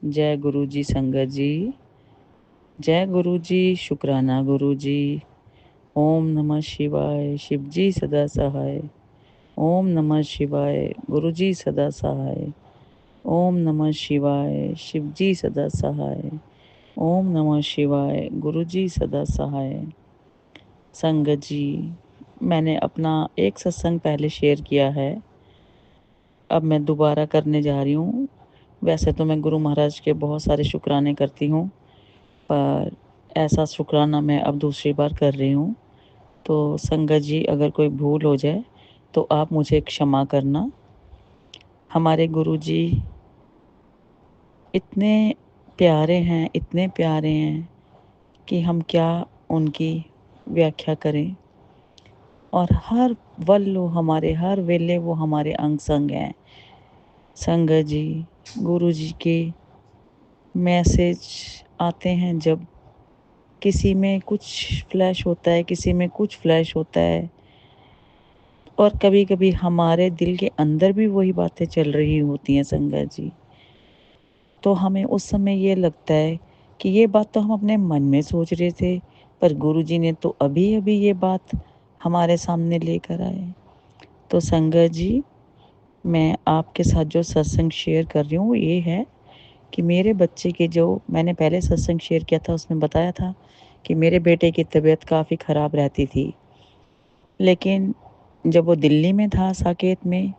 जय गुरु जी संगत जी। जय गुरु जी, शुक्राना गुरु जी। ओम नमः शिवाय, शिव जी सदा सहाय। ओम नमः शिवाय, गुरु जी सदा सहाय। ओम नमः शिवाय, शिव जी सदा सहाय। ओम नमः शिवाय, गुरु जी सदा सहाय। संगत जी, मैंने अपना एक सत्संग पहले शेयर किया है, अब मैं दोबारा करने जा रही हूँ। वैसे तो मैं गुरु महाराज के बहुत सारे शुक्राने करती हूँ, पर ऐसा शुक्राना मैं अब दूसरी बार कर रही हूँ। तो संगत जी, अगर कोई भूल हो जाए तो आप मुझे क्षमा करना। हमारे गुरु जी इतने प्यारे हैं, इतने प्यारे हैं कि हम क्या उनकी व्याख्या करें। और हर वल्लु हमारे, हर वेले वो हमारे अंग संग हैं। संगत जी, गुरु जी के मैसेज आते हैं जब किसी में कुछ फ्लैश होता है, किसी में कुछ फ्लैश होता है, और कभी कभी हमारे दिल के अंदर भी वही बातें चल रही होती हैं संगत जी। तो हमें उस समय ये लगता है कि ये बात तो हम अपने मन में सोच रहे थे, पर गुरुजी ने तो अभी अभी ये बात हमारे सामने लेकर आए। तो संगत जी, मैं आपके साथ जो सत्संग शेयर कर रही हूँ ये है कि मेरे बच्चे के, जो मैंने पहले सत्संग शेयर किया था उसमें बताया था कि मेरे बेटे की तबीयत काफ़ी ख़राब रहती थी। लेकिन जब वो दिल्ली में था साकेत में,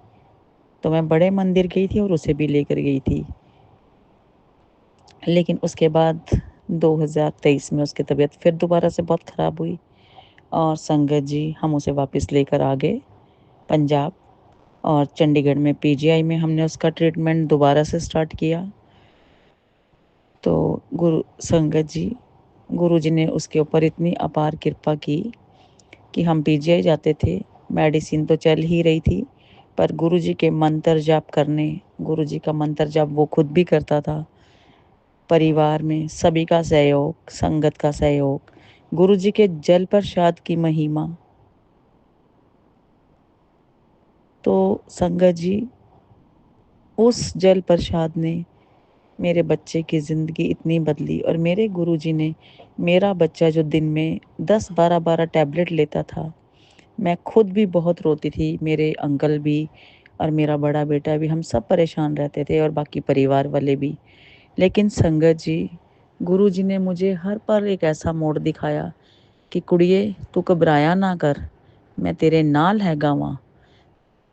तो मैं बड़े मंदिर गई थी और उसे भी लेकर गई थी। लेकिन उसके बाद 2023 में उसकी तबीयत फिर दोबारा से बहुत ख़राब हुई, और संगत जी हम उसे वापस लेकर आ गए पंजाब, और चंडीगढ़ में पीजीआई में हमने उसका ट्रीटमेंट दोबारा से स्टार्ट किया। तो गुरु संगत जी, गुरु जी ने उसके ऊपर इतनी अपार कृपा की कि हम पीजीआई जाते थे, मेडिसिन तो चल ही रही थी, पर गुरु जी के मंत्र जाप करने, गुरु जी का मंत्र जाप वो खुद भी करता था। परिवार में सभी का सहयोग, संगत का सहयोग, गुरु जी के जल प्रसाद की महिमा। तो संगत जी, उस जल प्रसाद ने मेरे बच्चे की ज़िंदगी इतनी बदली, और मेरे गुरुजी ने, मेरा बच्चा जो दिन में 10-12 टैबलेट लेता था, मैं खुद भी बहुत रोती थी, मेरे अंकल भी और मेरा बड़ा बेटा भी, हम सब परेशान रहते थे और बाकी परिवार वाले भी। लेकिन संगत जी, गुरुजी ने मुझे हर पल एक ऐसा मोड़ दिखाया कि कुड़िए तू घबराया ना कर, मैं तेरे नाल है गावां,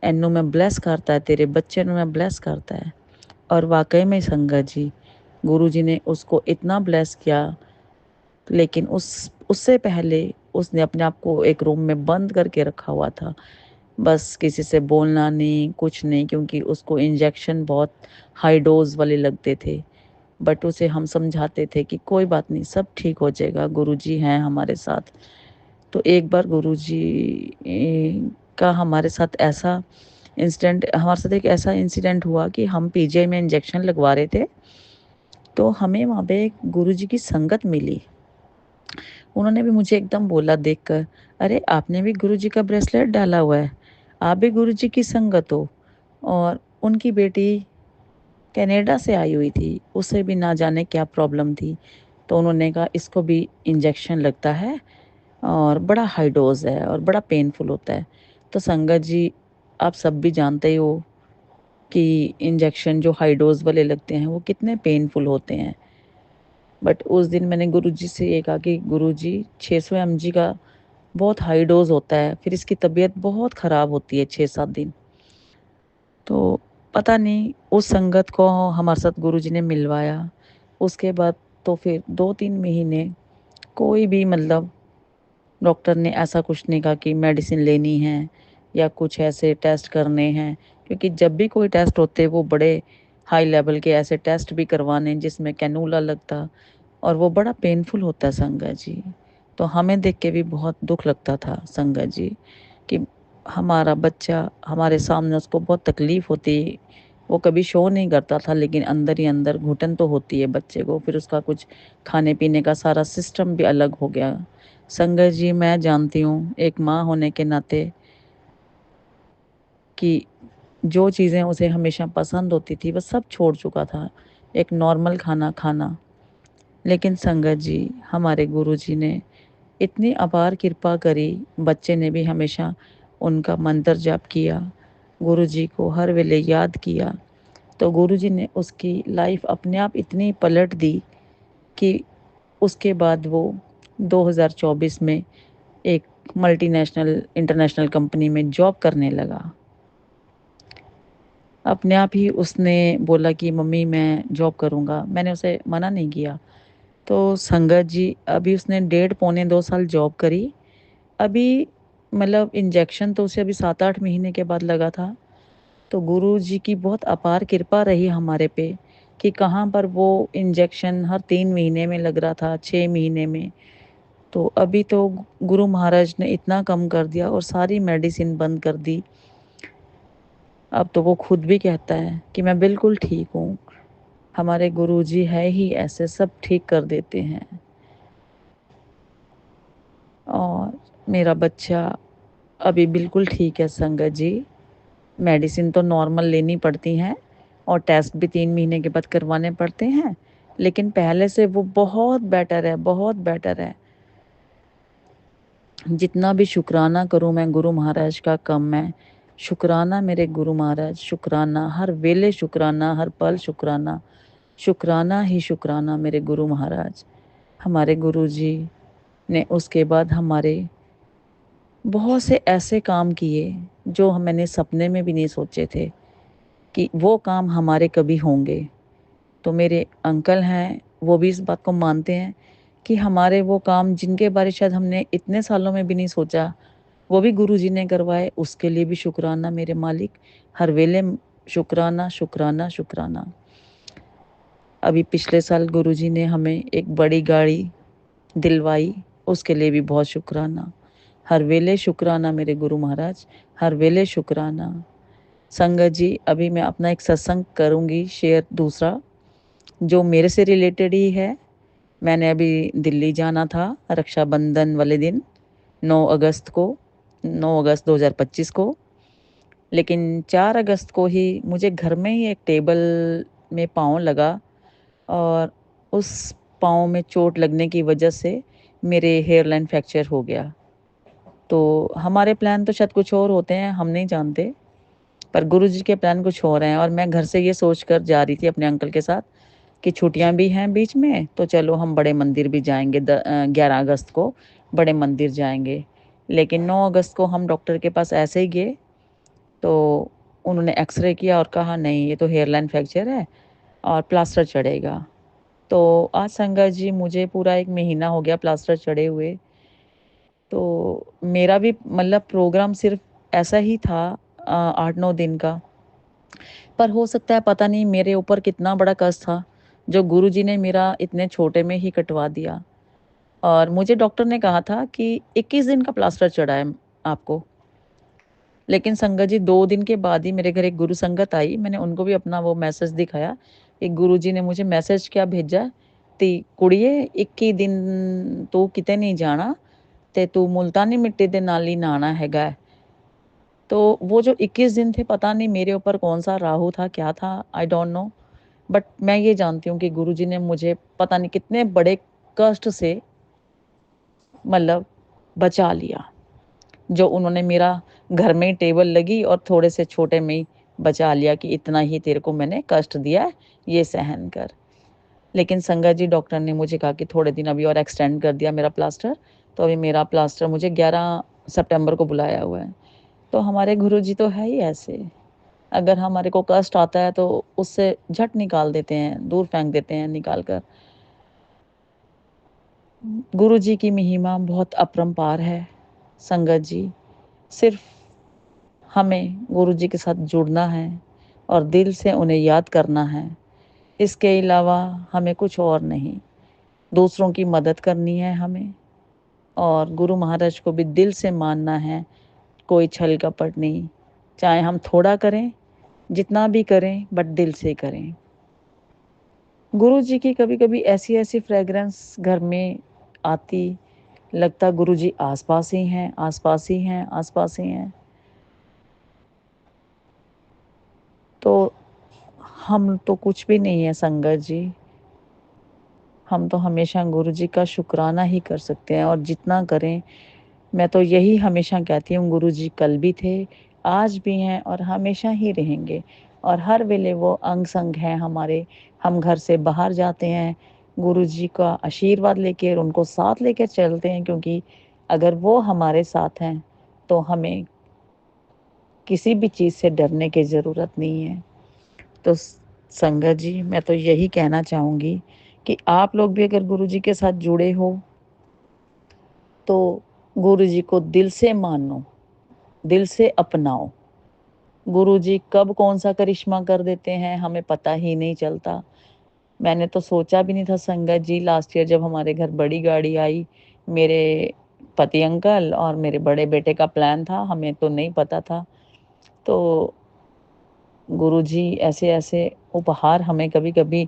एनू मैं ब्लैस करता है, तेरे बच्चे ਨੂੰ मैं ब्लैस करता है। और वाकई में संगत जी, गुरुजी ने उसको इतना ब्लेस किया। लेकिन उससे पहले उसने अपने आप को एक रूम में बंद करके रखा हुआ था, बस किसी से बोलना नहीं, कुछ नहीं, क्योंकि उसको इंजेक्शन बहुत हाई डोज वाले लगते थे। बट उसे हम समझाते थे कि कोई बात नहीं, सब ठीक हो जाएगा, गुरुजी हैं हमारे साथ। तो एक बार गुरुजी का हमारे साथ एक ऐसा इंसिडेंट हुआ कि हम पीजीआई में इंजेक्शन लगवा रहे थे, तो हमें वहाँ पे एक गुरुजी की संगत मिली। उन्होंने भी मुझे एकदम बोला देखकर, अरे आपने भी गुरुजी का ब्रेसलेट डाला हुआ है, आप भी गुरुजी की संगत हो। और उनकी बेटी कनाडा से आई हुई थी, उसे भी ना जाने क्या प्रॉब्लम थी। तो उन्होंने कहा इसको भी इंजेक्शन लगता है, और बड़ा हाई डोज है और बड़ा पेनफुल होता है। तो संगत जी, आप सब भी जानते ही हो कि इंजेक्शन जो हाई डोज वाले लगते हैं वो कितने पेनफुल होते हैं। बट उस दिन मैंने गुरुजी से ये कहा कि गुरुजी 600 mg का बहुत हाई डोज होता है, फिर इसकी तबीयत बहुत ख़राब होती है 6-7 दिन। तो पता नहीं उस संगत को हमारे साथ गुरुजी ने मिलवाया। उसके बाद तो फिर 2-3 महीने कोई भी, मतलब डॉक्टर ने ऐसा कुछ नहीं कहा कि मेडिसिन लेनी है या कुछ ऐसे टेस्ट करने हैं, क्योंकि जब भी कोई टेस्ट होते वो बड़े हाई लेवल के ऐसे टेस्ट भी करवाने जिसमें कैनूला लगता, और वो बड़ा पेनफुल होता है संगत जी। तो हमें देख के भी बहुत दुख लगता था संगत जी कि हमारा बच्चा हमारे सामने, उसको बहुत तकलीफ़ होती, वो कभी शो नहीं करता था, लेकिन अंदर ही अंदर घुटन तो होती है बच्चे को। फिर उसका कुछ खाने पीने का सारा सिस्टम भी अलग हो गया। संगत जी, मैं जानती हूँ एक माँ होने के नाते कि जो चीज़ें उसे हमेशा पसंद होती थी वह सब छोड़ चुका था। एक नॉर्मल खाना खाना। लेकिन संगत जी, हमारे गुरुजी ने इतनी अपार कृपा करी, बच्चे ने भी हमेशा उनका मंत्र जाप किया, गुरुजी को हर वेले याद किया, तो गुरुजी ने उसकी लाइफ अपने आप इतनी पलट दी कि उसके बाद वो 2024 में एक मल्टीनेशनल इंटरनेशनल कंपनी में जॉब करने लगा। अपने आप ही उसने बोला कि मम्मी मैं जॉब करूँगा, मैंने उसे मना नहीं किया। तो संगत जी, अभी उसने 1.5 पौने 2 साल जॉब करी। अभी मतलब इंजेक्शन तो उसे अभी 7-8 महीने के बाद लगा था। तो गुरुजी की बहुत अपार कृपा रही हमारे पे कि कहाँ पर वो इंजेक्शन हर 3 महीने में लग रहा था, 6 महीने में। तो अभी तो गुरु महाराज ने इतना कम कर दिया और सारी मेडिसिन बंद कर दी। अब तो वो खुद भी कहता है कि मैं बिल्कुल ठीक हूँ। हमारे गुरुजी है ही ऐसे, सब ठीक कर देते हैं। और मेरा बच्चा अभी बिल्कुल ठीक है संगत जी। मेडिसिन तो नॉर्मल लेनी पड़ती हैं और टेस्ट भी 3 महीने के बाद करवाने पड़ते हैं, लेकिन पहले से वो बहुत बेटर है, बहुत बेटर है। जितना भी शुक्राना करूँ मैं गुरु महाराज का कम है। शुक्राना मेरे गुरु महाराज, शुक्राना हर वेले, शुक्राना हर पल, शुक्राना, शुक्राना ही शुक्राना मेरे गुरु महाराज। हमारे गुरुजी ने उसके बाद हमारे बहुत से ऐसे काम किए जो मैंने सपने में भी नहीं सोचे थे कि वो काम हमारे कभी होंगे। तो मेरे अंकल हैं, वो भी इस बात को मानते हैं कि हमारे वो काम जिनके बारे शायद हमने इतने सालों में भी नहीं सोचा, वो भी गुरुजी ने करवाए। उसके लिए भी शुक्राना मेरे मालिक, हर वेले शुक्राना, शुक्राना, शुक्राना। अभी पिछले साल गुरुजी ने हमें एक बड़ी गाड़ी दिलवाई, उसके लिए भी बहुत शुक्राना। हर वेले शुक्राना मेरे गुरु महाराज, हर वेले शुक्राना। संगत जी, अभी मैं अपना एक सत्संग करूँगी शेयर दूसरा, जो मेरे से रिलेटेड ही है। मैंने अभी दिल्ली जाना था रक्षाबंधन वाले दिन, 9 अगस्त को, 9 अगस्त 2025 को। लेकिन 4 अगस्त को ही मुझे घर में ही एक टेबल में पाँव लगा और उस पाँव में चोट लगने की वजह से मेरे हेयरलाइन फ्रैक्चर हो गया। तो हमारे प्लान तो शायद कुछ और होते हैं, हम नहीं जानते, पर गुरुजी के प्लान कुछ और हैं। और मैं घर से ये सोच कर जा रही थी अपने अंकल के साथ कि छुट्टियां भी हैं बीच में, तो चलो हम बड़े मंदिर भी जाएंगे, 11 अगस्त को बड़े मंदिर जाएंगे। लेकिन 9 अगस्त को हम डॉक्टर के पास ऐसे ही गए, तो उन्होंने एक्सरे किया और कहा नहीं, ये तो हेयरलाइन फ्रैक्चर है और प्लास्टर चढ़ेगा। तो आज संगत जी, मुझे पूरा 1 महीना हो गया प्लास्टर चढ़े हुए। तो मेरा भी मतलब प्रोग्राम सिर्फ ऐसा ही था 8-9 दिन का। पर हो सकता है, पता नहीं मेरे ऊपर कितना बड़ा कष्ट था जो गुरुजी ने मेरा इतने छोटे में ही कटवा दिया। और मुझे डॉक्टर ने कहा था कि 21 दिन का प्लास्टर चढ़ा है आपको। लेकिन संगत जी, 2 दिन के बाद ही मेरे घर एक गुरु संगत आई, मैंने उनको भी अपना वो मैसेज दिखाया। एक गुरुजी ने मुझे मैसेज क्या भेजा, ती कुड़िए 21 दिन तू किते नहीं जाना ते तू मुल्तानी मिट्टी दे नाल ही नहाना हैगा। तो वो जो 21 दिन थे, पता नहीं मेरे ऊपर कौन-सा राहु था, क्या था, आई डोंट नो। बट मैं ये जानती हूँ कि गुरुजी ने मुझे पता नहीं कितने बड़े कष्ट से मतलब बचा लिया। जो उन्होंने मेरा घर में ही टेबल लगी और थोड़े से छोटे में ही बचा लिया कि इतना ही तेरे को मैंने कष्ट दिया है, ये सहन कर। लेकिन संगत जी, डॉक्टर ने मुझे कहा कि थोड़े दिन अभी और एक्सटेंड कर दिया मेरा प्लास्टर, तो अभी मेरा प्लास्टर मुझे 11 सितंबर को बुलाया हुआ है। तो हमारे गुरुजी तो है ही ऐसे, अगर हमारे को कष्ट आता है तो उससे झट निकाल देते हैं, दूर फेंक देते हैं निकाल कर। गुरुजी की महिमा बहुत अपरंपार है संगत जी। सिर्फ हमें गुरुजी के साथ जुड़ना है और दिल से उन्हें याद करना है। इसके अलावा हमें कुछ और नहीं। दूसरों की मदद करनी है हमें, और गुरु महाराज को भी दिल से मानना है, कोई छल कपट नहीं। चाहे हम थोड़ा करें, जितना भी करें, बट दिल से करें। गुरुजी की कभी-कभी ऐसी-ऐसी फ्रेग्रेंस घर में आती, लगता गुरुजी आस-पास ही हैं, आस-पास ही हैं, आस-पास ही हैं। तो हम तो कुछ भी नहीं है संगत जी। हम तो हमेशा गुरु जी का शुक्राना ही कर सकते हैं, और जितना करें, मैं तो यही हमेशा कहती हूँ, गुरु जी कल भी थे, आज भी हैं और हमेशा ही रहेंगे, और हर वेले वो अंग संग हैं हमारे। हम घर से बाहर जाते हैं, गुरु जी का आशीर्वाद लेके और उनको साथ लेकर चलते हैं, क्योंकि अगर वो हमारे साथ हैं तो हमें किसी भी चीज़ से डरने की ज़रूरत नहीं है। तो संगत जी, मैं तो यही कहना चाहूँगी कि आप लोग भी अगर गुरु जी के साथ जुड़े हो तो गुरु जी को दिल से मानो, दिल से अपनाओ। गुरु जी कब कौन सा करिश्मा कर देते हैं हमें पता ही नहीं चलता। मैंने तो सोचा भी नहीं था संगत जी, लास्ट ईयर जब हमारे घर बड़ी गाड़ी आई, मेरे पति अंकल और मेरे बड़े बेटे का प्लान था, हमें तो नहीं पता था। तो गुरु जी ऐसे-ऐसे उपहार हमें कभी-कभी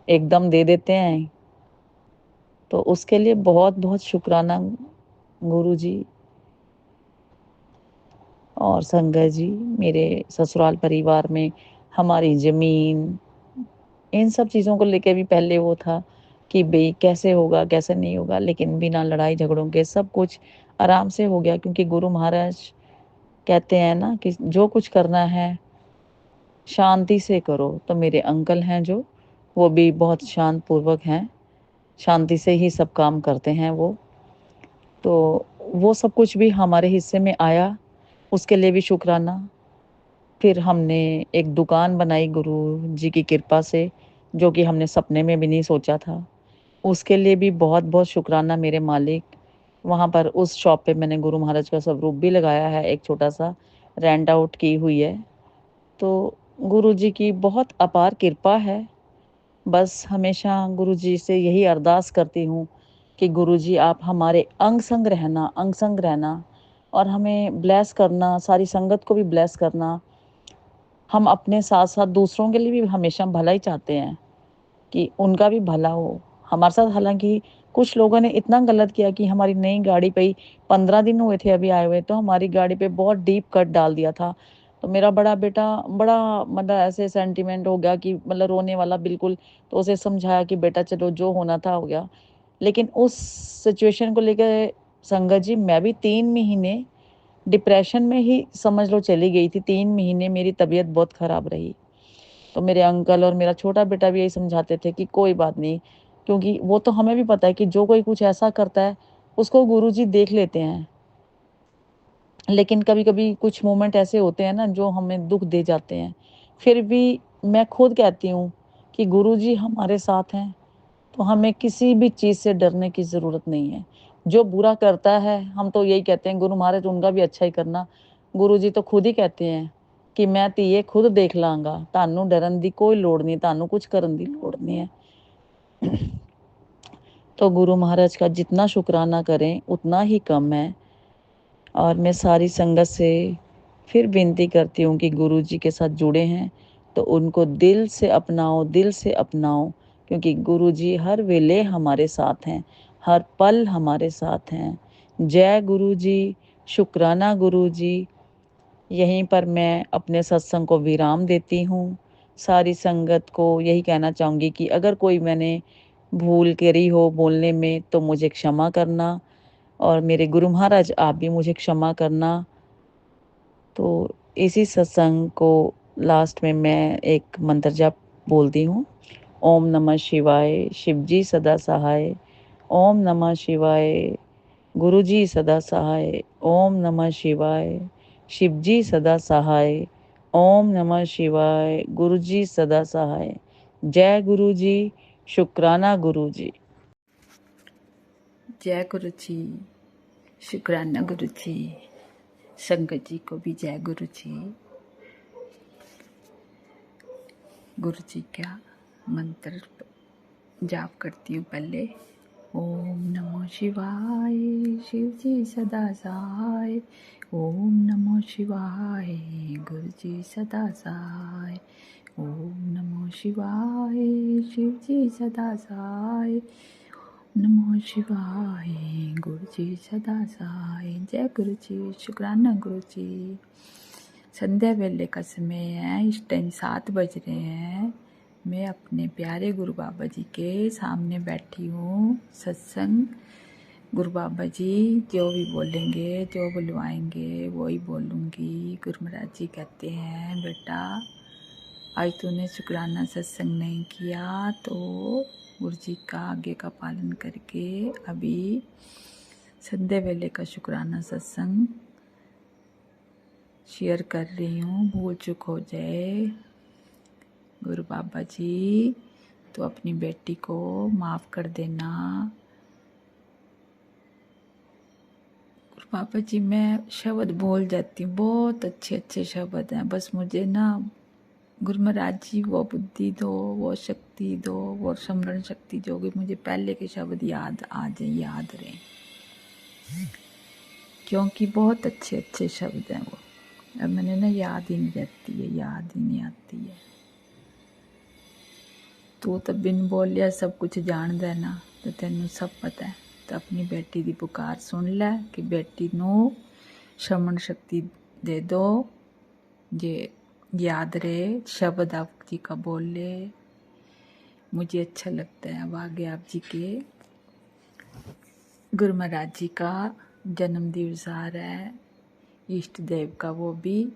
एकदम दे देते हैं, तो उसके लिए बहुत-बहुत शुक्राना गुरु जी। और संगत जी, मेरे ससुराल परिवार में हमारी ज़मीन, इन सब चीज़ों को लेके भी पहले वो था कि भई कैसे होगा, कैसे नहीं होगा, लेकिन बिना लड़ाई झगड़ों के सब कुछ आराम से हो गया, क्योंकि गुरु महाराज कहते हैं ना कि जो कुछ करना है शांति से करो। तो मेरे अंकल हैं जो, वो भी बहुत शांत पूर्वक हैं, शांति से ही सब काम करते हैं वो। तो वो सब कुछ भी हमारे हिस्से में आया, उसके लिए भी शुक्राना। फिर हमने एक दुकान बनाई गुरु जी की कृपा से, जो कि हमने सपने में भी नहीं सोचा था। उसके लिए भी बहुत-बहुत शुक्राना मेरे मालिक। वहाँ पर उस शॉप पे मैंने गुरु महाराज का स्वरूप भी लगाया है, एक छोटा-सा रेंट आउट की हुई है। तो गुरु जी की बहुत अपार कृपा है। बस हमेशा गुरु जी से यही अरदास करती हूँ कि गुरु जी आप हमारे अंग संग रहना और हमें ब्लेस करना, सारी संगत को भी ब्लेस करना। हम अपने साथ-साथ दूसरों के लिए भी हमेशा भला ही चाहते हैं कि उनका भी भला हो। हमारे साथ हालाँकि कुछ लोगों ने इतना गलत किया कि हमारी नई गाड़ी पे ही 15 दिन हुए थे अभी आए हुए, तो हमारी गाड़ी पे बहुत डीप कट डाल दिया था। तो मेरा बड़ा बेटा बड़ा मतलब ऐसे सेंटिमेंट हो गया कि मतलब रोने वाला बिल्कुल, तो उसे समझाया कि बेटा चलो जो होना था हो गया। लेकिन उस सिचुएशन को लेके संगत जी मैं भी 3 महीने डिप्रेशन में ही समझ लो चली गई थी। 3 महीने मेरी तबीयत बहुत खराब रही। तो मेरे अंकल और मेरा छोटा बेटा भी यही समझाते थे कि कोई बात नहीं, क्योंकि वो तो हमें भी पता है कि जो कोई कुछ ऐसा करता है, उसको गुरुजी देख लेते हैं। लेकिन कभी-कभी कुछ मोमेंट ऐसे होते हैं ना जो हमें दुःख दे जाते हैं। फिर भी मैं खुद कहती हूँ कि गुरुजी हमारे साथ हैं, तो हमें किसी भी चीज़ से डरने की ज़रूरत नहीं है। जो बुरा करता है, हम तो यही कहते हैं गुरु महाराज उनका भी अच्छा ही करना। गुरुजी तो खुद ही कहते हैं कि मैं ਧੀਏ खुद देख लांगा, ਤੁਹਾਨੂੰ डरन दी कोई लोड़ नहीं, ਤੁਹਾਨੂੰ कुछ करन दी लोड़ नहीं है। तो गुरु महाराज का जितना शुक्राना करें, उतना ही कम है। और मैं सारी संगत से फिर विनती करती हूँ कि गुरु जी के साथ जुड़े हैं, तो उनको दिल से अपनाओ, क्योंकि गुरु जी हर वेले हमारे साथ हैं, हर पल हमारे साथ हैं। जय गुरु जी, शुक्राना गुरु जी। यहीं पर मैं अपने सत्संग को विराम देती हूँ। सारी संगत को यही कहना चाहूँगी कि अगर कोई मैंने भूल करी हो बोलने में तो मुझे क्षमा करना, और मेरे गुरु महाराज आप भी मुझे क्षमा करना। तो इसी सत्संग को लास्ट में मैं एक मंत्र जाप बोलती हूँ। ओम नमः शिवाय, शिव जी सदा सहाय। ओम नमः शिवाय, गुरु जी सदा सहाय। ओम नमः शिवाय, शिव जी सदा सहाय। ओम नमः शिवाय, गुरु जी सदा सहाय। जय गुरु जी, शुक्राना गुरु जी। जय गुरु जी, शुक्राना गुरु जी। संगत जी को भी जय गुरु जी। गुरु जी का मंत्र जाप करती हूँ पहले। ओम नमो शिवाय, शिव जी सदा सहाय। ओम नमो शिवाय, गुरु जी सदा सहाय। ओम नमो शिवाय, शिव जी सदा सहाय। नमो शिवाय, गुरु जी सदा सहाय। जय गुरु जी, शुक्राना गुरु जी। संध्या वेले का समय है, इस टाइम 7 बज रहे हैं। मैं अपने प्यारे गुरु बाबा जी के सामने बैठी हूँ। सत्संग गुरु बाबा जी जो भी बोलेंगे, जो बुलवाएंगे वही बोलूँगी। गुरु महाराज जी कहते हैं, बेटा आज तूने शुक्राना सत्संग नहीं किया तो गुरु जी का आगे का पालन करके अभी संध्या वेले का शुक्राना सत्संग शेयर कर रही हूँ। भूल चूक हो जाए गुरु बाबा जी तो अपनी बेटी को माफ़ कर देना। गुरु बाबा जी मैं शब्द बोल जाती हूँ, बहुत अच्छे अच्छे शब्द हैं, बस मुझे ना गुरु महाराज जी वो बुद्धि दो, वो शक्ति दो, वो स्मरण शक्ति जो कि मुझे पहले के शब्द याद आ जाए, याद रहे, क्योंकि बहुत अच्छे अच्छे शब्द हैं वो। अब मैंने ना याद ही नहीं रहती है, याद ही नहीं आती है। तू तो बिन बोलिया सब कुछ जान दे ना, तो तेनू सब पता है। तो अपनी बेटी की पुकार सुन ले कि बेटी नू श्रवण शक्ति दे दो, जे याद रहे शब्द आप जी का बोल ले। मुझे अच्छा लगता है। अब आगे आप जी के गुरु महाराज जी का जन्म दिवस आ रहा है, इष्ट देव का, वो भी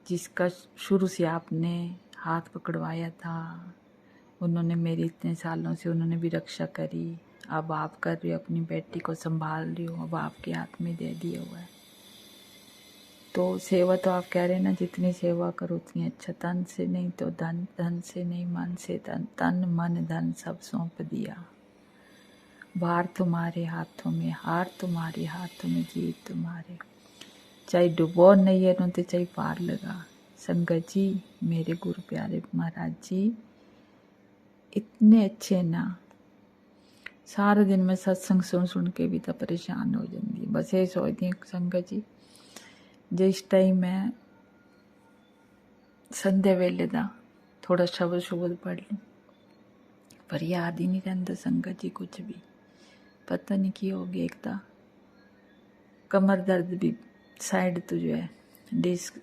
जिसका शुरू से आपने हाथ पकड़वाया था। उन्होंने मेरी इतने सालों से उन्होंने भी रक्षा करी। अब आप कर रही हो, अपनी बेटी को संभाल रही हो, अब आपके हाथ में दे दिया हुआ है। तो सेवा तो आप कह रहे हैं ना, जितनी सेवा करो उतनी अच्छा। तन से नहीं तो धन, धन से नहीं मन से तन, तन मन धन सब सौंप दिया। वार तुम्हारे हाथों में, हार तुम्हारे हाथों में, जीत तुम्हारे। चाहे डुबो नहीं है तो चाहे पार लगा। संगत जी, मेरे गुरु प्यारे महाराज जी इतने अच्छे ना, सारे दिन में सत्संग सुन सुन के भी तो परेशान हो जाती। बस ये सोचती हूँ संगत जी जिस टाइम मैं संध्या वेले दा थोड़ा शब्द शुब्द पढ़ लूँ, पर याद ही नहीं रहता संगत जी कुछ भी। पता नहीं की हो गया, एक था कमर दर्द भी साइड तो जो है डिस्क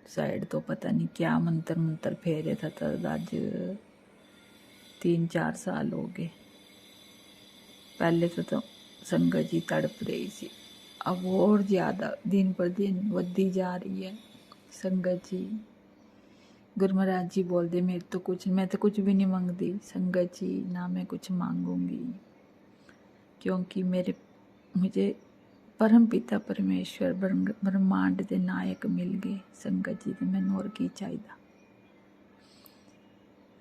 साइड, तो पता नहीं क्या मंत्र मंत्र फेरे था। तब आज 3-4 साल हो गए। पहले तो संगत जी तड़प रही थी, अब और ज़्यादा दिन पर दिन बढ़ती जा रही है। संगत जी गुरु महाराज जी बोल दे मेरे तो कुछ, मैं तो कुछ भी नहीं मांगती संगत जी, ना मैं कुछ मांगूंगी, क्योंकि मुझे परम पिता परमेश्वर ब्रह्मांड के नायक मिल गए। संगत जी तो मैंने और की चाहिए।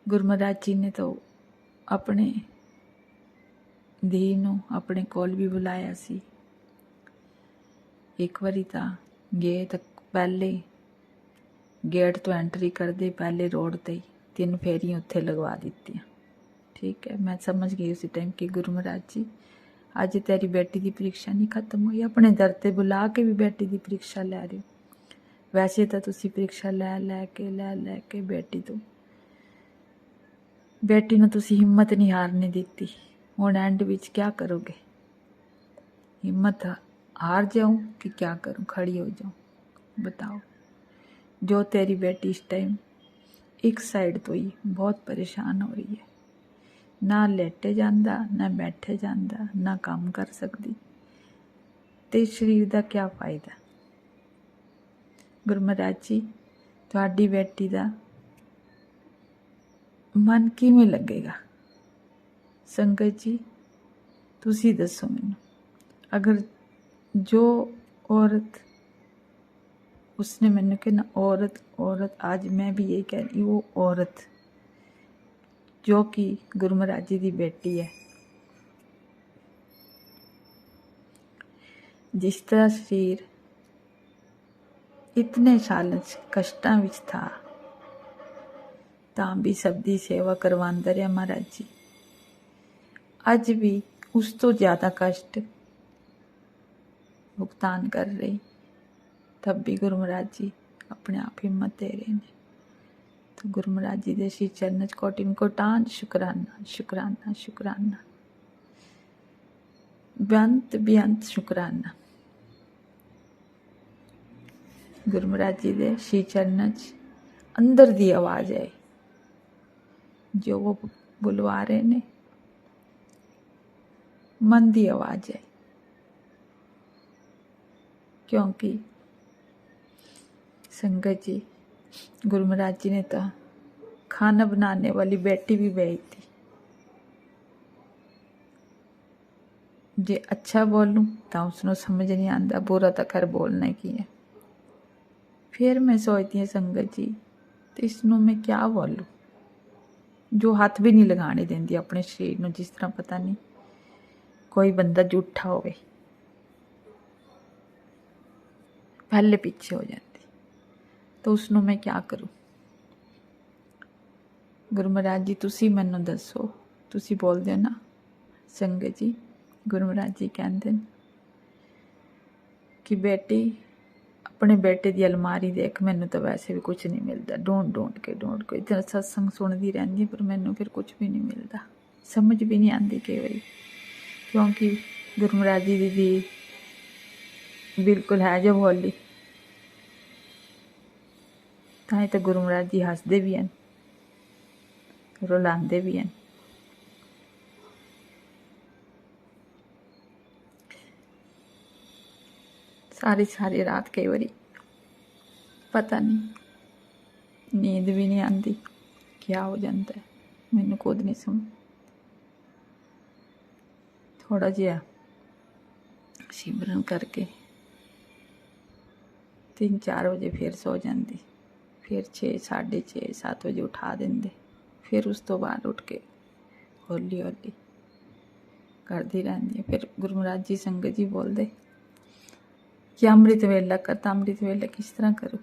गुरु महाराज जी ने तो अपने धी नू अपने कोल भी बुलाया सी। एक बारी था गए तो पहले गेट तो एंट्री कर दे, पहले रोड ते 3 फेरियां उत्थे लगवा दी। ठीक है, मैं समझ गई उसी टाइम कि गुरु महाराज जी अज तेरी बेटी की परीक्षा नहीं खत्म हुई। अपने दर ते बुला के भी बेटी की परीक्षा लै रहे हो। वैसे तो तुसी परीक्षा लै के बेटी नूं तुसी हिम्मत नहीं हारने दी। हुण एंड विच क्या करोगे? हिम्मत हार जाऊं कि क्या करूं, खड़ी हो जाऊं? बताओ। जो तेरी बेटी इस टाइम एक साइड तो ही बहुत परेशान हो रही है, ना लेटे जांदा, ना बैठे जांदा, ना काम कर सकती, ते शरीर का क्या फायदा? गुरु महाराज जी तुहाडी बेटी का मन किवें लगेगा? संगत जी तुसी दसो मैनूं। अगर जो औरत उसने मैंने कहना औरत औरत, आज मैं भी यही कह रही, वो औरत जो कि गुरु महाराज जी की बेटी है, जिसका शरीर इतने साल कष्टां विच था, तां भी सबकी सेवा करवांदा रहा महाराज जी। अज भी उस तो ज़्यादा कष्ट भुगतान कर रही, तब भी गुरु महाराज जी अपने आप हिम्मत दे रहे हैं। तो गुरु महाराज जी दे श्री चरण कोटि कोटान शुकराना शुकराना शुकराना, बेअंत बेअंत शुकराना। गुरु महाराज जी दे श्री चरणों च अंदर दी आवाज़ है जो वो बुलवा रहे ने, मन दी आवाज़ है। क्योंकि संगत जी गुरु महाराज जी ने तो खाना बनाने वाली बेटी भी भेजी थी। जे अच्छा बोलूं तो उसनो समझ नहीं आता, बुरा तो खैर बोलने की है। फिर मैं सोचती हूँ संगत जी तो इसनों मैं क्या बोलूं, जो हाथ भी नहीं लगाने देंदी अपने शरीर में, जिस तरह पता नहीं कोई बंदा झूठा होवे पहले पीछे हो जाती, तो उसनों मैं क्या करूं। गुरु महाराज जी तुसी मैनू दसो, तुसी बोल दो ना संगत जी। गुरु महाराज जी कहते हैं कि बेटी अपने बेटे की अलमारी देख, मैनू तो वैसे भी कुछ नहीं मिलता, ढूंढ के इतना सत्संग सुनती रहती पर मैनू फिर कुछ भी नहीं मिलता, समझ भी नहीं आती कई बारी। क्योंकि गुरु महाराज जी दी बिल्कुल है जो बोली, ताई तो गुरु महाराज जी हसदे भी हैं, रुलांदे भी हैं। सारी रात कई बारी पता नहीं नींद भी नहीं आती, क्या हो जाता है मैनू खुद नहीं समझ। थोड़ा जिहा सिमरन करके 3-4 बजे फिर सो जाती, फिर 6, 6:30, 7 बजे उठा देंगे, फिर उस तो बाद उठ के हौली हौली करती रहती है। फिर गुरु महाराज जी संगत जी बोलते कि अमृत वेला करता, अमृत वेला किस तरह करो,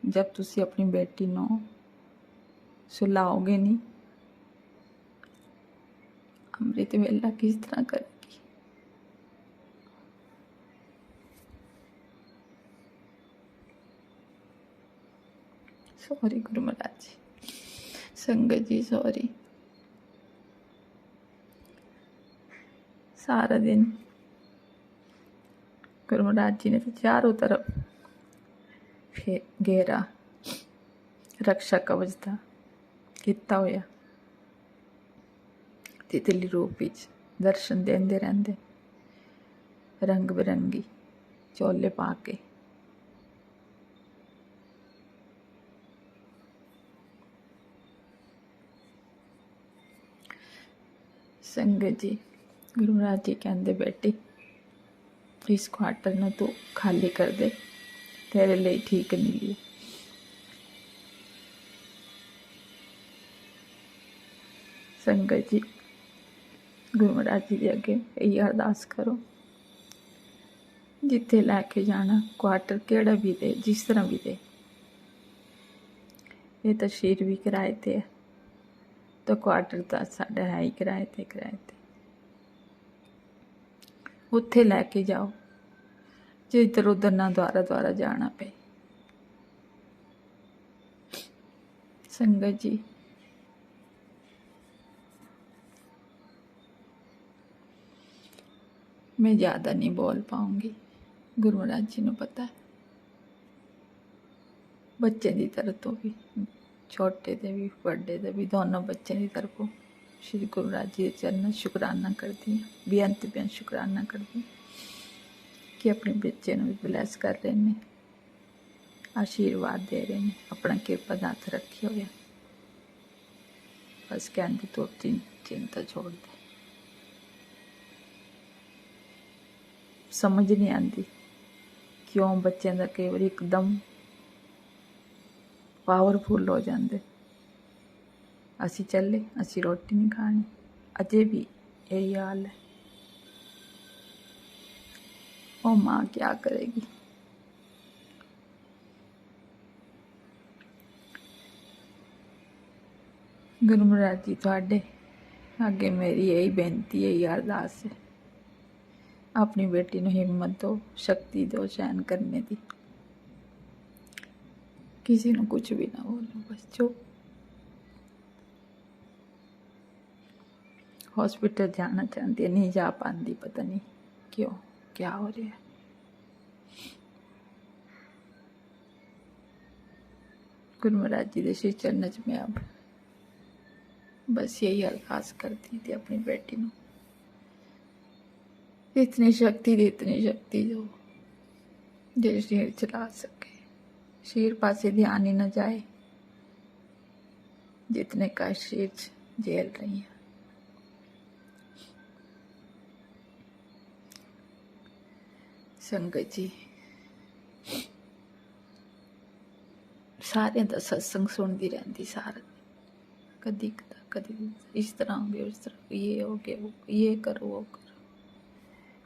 जब तुसी अपनी बेटी नो सुलाओगे नहीं, अमृत वेला किस तरह करेगी। सॉरी गुरु महाराज जी, संगत जी सॉरी। सारा दिन गुरु महाराज जी ने तो चारों तरफ फिर घेरा रक्षा कवच था किता होया, तितली रूप विच दर्शन देंदे रहंदे, रंग बिरंगी चोले पा के। संगत जी गुरु महाराज जी कहते बेटी इस क्वार्टर ने तू खाली कर दे, तेरे लिए ठीक नहीं है। संगत जी गुरु महाराज जी के अगे यही अरदास करो, जिथे लैके जाना क्वार्टर केड़ा भी दे, जिस तरह भी दे, ये तो शरीर भी किराए ते है, तो क्वार्टर तो साढ़ा है ही किराए ते उत्थे लैके जाओ, जो इधर उधर ना द्वारा जाना पे। संगत जी मैं ज़्यादा नहीं बोल पाऊंगी, गुरु महाराज जी ने पता है, बच्चे की तरफ तो भी, छोटे दे भी बड़े दे भी, दोनों बच्चे की तरफ श्री गुरु महाराज जी के चरण शुकराना करती हैं, बेअंत शुकराना करती कि अपने बच्चे भी ब्लैस कर रहे हैं, आशीर्वाद दे रहे हैं, अपना कृपा का हथ रखे हुए। बस कहते तो चिंता छोड़ दे। समझ नहीं आती क्यों बच्चों का कई बार एकदम पावरफुल हो जाते, असी चले असी रोटी नहीं खानी, अजे भी यही हाल है। ओ माँ क्या करेगी। गुरु महाराज जी थोड़े अगे मेरी यही बेनती है, यही अरदास है, अपनी बेटी को हिम्मत दो, शक्ति दो सहन करने की, किसी ने कुछ भी ना बोलो, बस चुप। हॉस्पिटल जाना चाहती है, नहीं जा पाती, पता नहीं क्यों क्या हो रहा है। गुरु महाराज जी के श्री चरणों च मैं अब बस यही अरदास करती थी अपनी बेटी को, इतनी शक्ति दो जो शरीर चला सके, शरीर पासे ध्यान ही न जाए, जितने का शरीर झेल रही है। संगत जी सारे दा सत्संग सुनती रहती सारा, कदी कदी इस तरह हो गया उस तरह, ये हो गया वो, ये करो वो करो।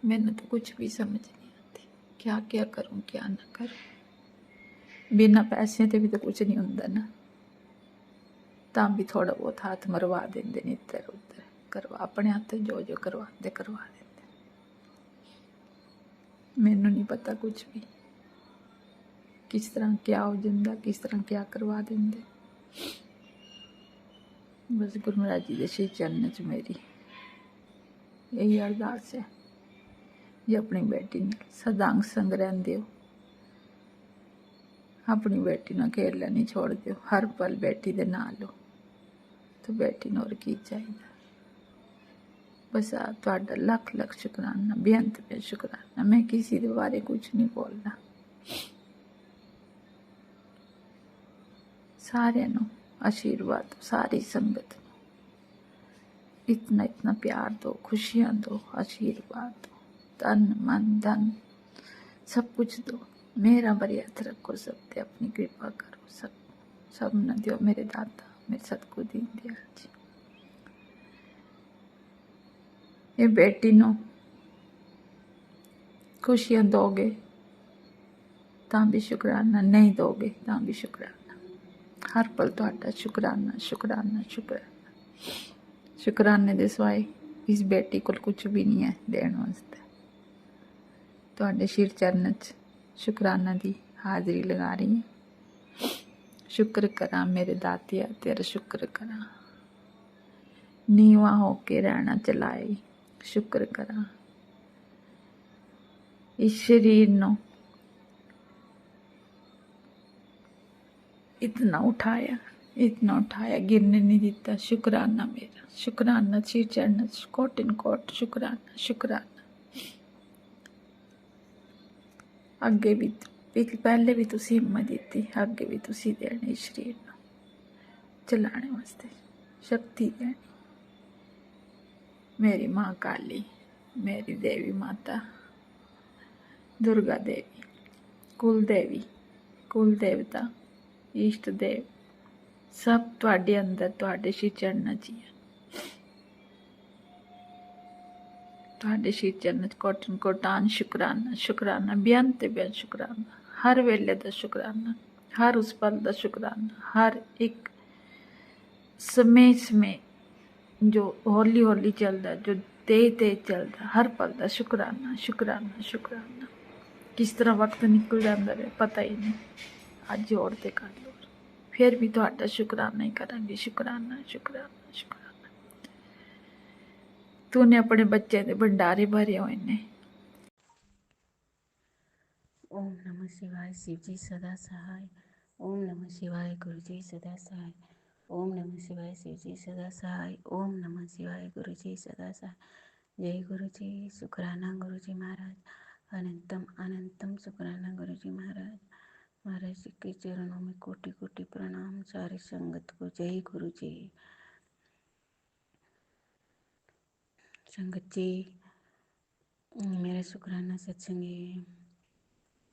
मैंने तो कुछ भी समझ नहीं आती, क्या क्या करूं क्या ना करूं। बिना पैसे ते भी तो कुछ नहीं होंदा ना, तां भी थोड़ा बहुत हाथ मरवा देंदे ने इधर उधर, करवा अपने हाथ जो जो करवा देंदे। मैनू नहीं पता कुछ भी, किस तरह क्या हो जाता, किस तरह क्या करवा देंदे। बस गुरु महाराज जी के श्री चरणों च मेरी यही अरदास है, जे अपनी बेटी ने सदांग संग रहंदे हो, अपनी बेटी ना खेलना नहीं छोड़ दो, हर पल बेटी दे नाल हो, तो बेटी ने और की चाहिए। बस तुहाडा लख लख शुकराना, बेअंत पे शुकराना। मैं किसी के बारे कुछ नहीं बोलना, सारे नो आशीर्वाद, सारी संगत इतना इतना प्यार दो, खुशियाँ दो, आशीर्वाद दो, तन मन धन सब कुछ दो। मेरा बड़ी हथ रखो, सब ते अपनी कृपा करो, सब न दो मेरे दाता, मेरे सतगुरु दीन दयाल जी। ये बेटी नो खुशियाँ दोगे तां भी शुकराना, नहीं दोगे तां भी शुकराना। हर पल तुहाडा शुकराना शुकराना शुकराना। शुकराने दे सिवाय इस बेटी को कुछ भी नहीं है देने वास्ते। तुहाडे सिर चरण च शुकराना दी हाजरी लगा रही है। शुक्र करा मेरे दातिया, तेरा शुक्र करा, नीवा होके रहना चलाई, शुक्र करा। इस शरीर नो इतना उठाया गिरने नहीं दिता। शुकराना मेरा, शुकराना सिर चरण कोटिन कोट शुकराना शुकराना। अगे भी पहले भी तुसी हिम्मत दी, अगे भी तुसी देनी इस शरीर को चलाने वास्ते शक्ति देनी। मेरी माँ काली, मेरी देवी माता दुर्गा देवी, कुल देवी, कुल देवता, इष्ट देव सब तुहाडे अंदर, तुहाडे श्री चरणों च ही है। तुहाडे श्री चरणों च कोटन कोटान शुकराना शुकराना, बेअंत बेअंत शुकराना। हर वेले दा शुकराना, हर उस पल दा शुकराना, हर एक समय समय जो हौली हौली चलता, जो तेज तेज चलता, हर पल दा शुकराना शुकराना शुकराना। किस तरह वक्त निकल जाता है पता ही नहीं। अज जोड़ ते कर लो, फिर भी तुहाडा शुकराना ही करांगी। शुकराना शुकराना शुकराना। तूने अपने बच्चे दे भंडारे भरे हुए ने। ओम नमः शिवाय। शिव जी सदा सहाय। ओम नमः शिवाय। गुरु जी सदा सहाय। ओम नमः शिवाय। शिव जी सदा सहाय। ओम नमः शिवाय। गुरु जी सदा सहाय। जय गुरु जी। शुक्राना गुरु जी महाराज। अनंतम अनंतम शुक्राना गुरु जी महाराज। महाराज जी के चरणों में कोटि कोटि प्रणाम। सारी संगत को जय गुरु जी। संगत जी, मेरा शुक्राना सत्संग है।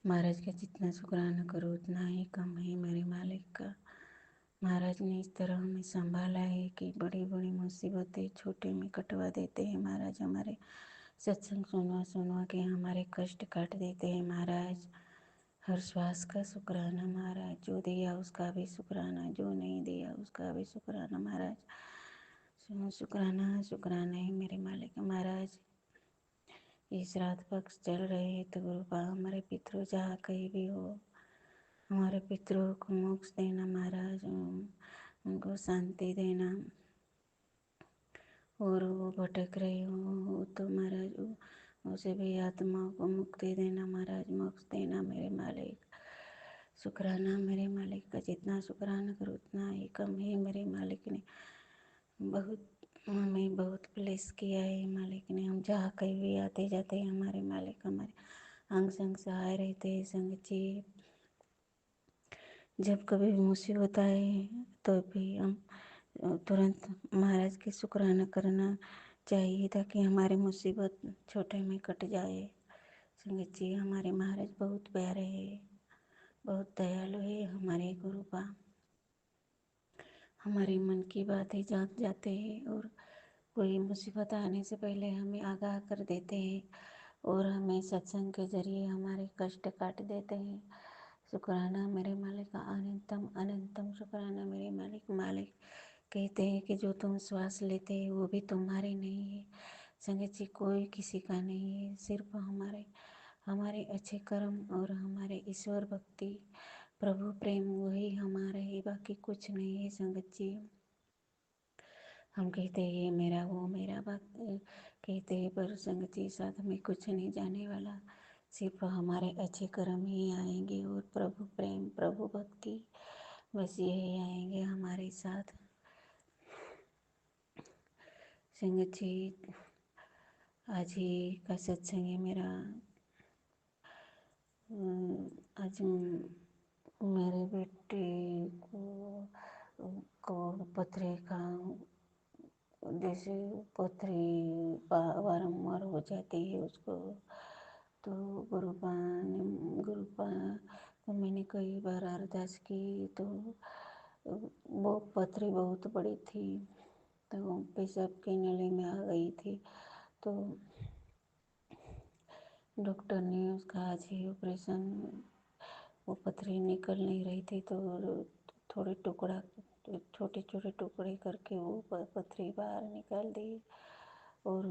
महाराज का जितना शुक्राना करो उतना ही कम है मेरे मालिक का। महाराज ने इस तरह हमें संभाला है कि बड़ी बड़ी मुसीबतें छोटे में कटवा देते हैं महाराज। हमारे सत्संग सुनवा सुनवा के हमारे कष्ट काट देते हैं महाराज। हर श्वास का शुक्राना महाराज। जो दिया उसका भी शुक्राना, जो नहीं दिया उसका भी शुक्राना महाराज। शुक्राना शुक्राना है मेरे मालिक महाराज। ये श्राद्ध पक्ष चल रहे हैं तो गुरु पा हमारे पितरों जहाँ कहीं भी हो, हमारे पितरों को मोक्ष देना महाराज, उनको शांति देना। और वो भटक रहे हो तो महाराज उसे भी आत्माओं को मुक्ति देना महाराज, मोक्ष देना मेरे मालिक। शुक्राना मेरे मालिक का, जितना शुक्राना करो उतना ही कम है। मेरे मालिक ने बहुत हमें बहुत ब्लेस किया है। मालिक ने हम जहाँ कहीं भी आते जाते हैं, हमारे मालिक हमारे अंग संग सहाय रहते हैं। संगत जी, जब कभी भी मुसीबत आए तो भी हम तुरंत महाराज की शुक्राना करना चाहिए, ताकि हमारी मुसीबत छोटे में कट जाए। संगत जी, हमारे महाराज बहुत प्यारे हैं, बहुत दयालु है। हमारे गुरु बा हमारे मन की बातें जान जाते हैं और कोई मुसीबत आने से पहले हमें आगाह कर देते हैं और हमें सत्संग के जरिए हमारे कष्ट काट देते हैं। शुक्राना मेरे मालिक का, अनंतम अनंतम शुक्राना मेरे मालिक। मालिक कहते हैं कि जो तुम श्वास लेते हैं वो भी तुम्हारे नहीं है। संगत जी, कोई किसी का नहीं है, सिर्फ हमारे हमारे अच्छे कर्म और हमारे ईश्वर भक्ति प्रभु प्रेम वही हमारा है, बाकी कुछ नहीं है। संगत जी, हम कहते हैं ये मेरा वो मेरा, बात कहते हैं, पर संगत जी साथ में कुछ नहीं जाने वाला, सिर्फ हमारे अच्छे कर्म ही आएंगे और प्रभु प्रेम प्रभु भक्ति बस यही आएंगे हमारे साथ। संगत जी, आज ही का सत्संग है मेरा। आज मेरे बेटे को को पथरी का, जैसे पथरी बारम्बार हो जाती है उसको, तो गुरुपा को मैंने कई बार अरदास की, तो वो पथरी बहुत बड़ी थी, तो पेशाब की नली में आ गई थी। तो डॉक्टर ने उसका आज ही ऑपरेशन, वो पथरी निकल नहीं रही थी तो थोड़े टुकड़ा छोटे छोटे टुकड़े करके वो पथरी बाहर निकाल दी। और